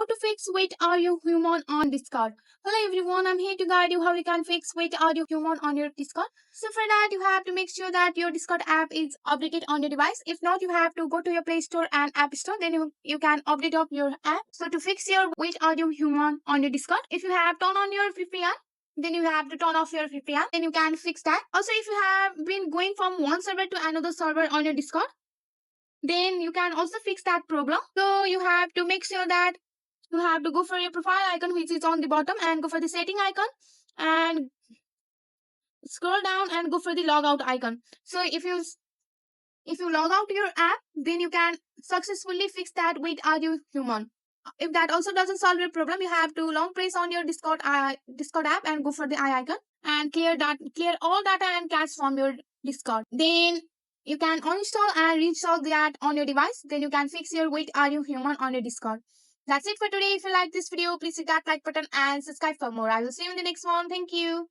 how to fix Wait Are You Human on Discord. Hello everyone, I'm here to guide you how you can fix Wait Are You Human on your Discord. So for that, you have to make sure that your Discord app is updated on your device. If not, you have to go to your Play Store and App Store. Then you can update up your app. So to fix your Wait Are You Human on your Discord, if you have turned on your VPN, then you have to turn off your VPN. Then you can fix that. Also, if you have been going from one server to another server on your Discord, then you can also fix that problem. So you have to make sure that you have to go for your profile icon which is on the bottom and go for the setting icon and scroll down and go for the logout icon. So if you log out your app, then you can successfully fix that with Are You Human. If that also doesn't solve your problem, you have to long press on your Discord app and go for the eye icon and clear all data and cache from your Discord. Then you can uninstall and reinstall that on your device. Then you can fix your Wait Are You Human on your Discord. That's it for today. If you like this video, please hit that like button and subscribe for more. I will see you in the next one. Thank you.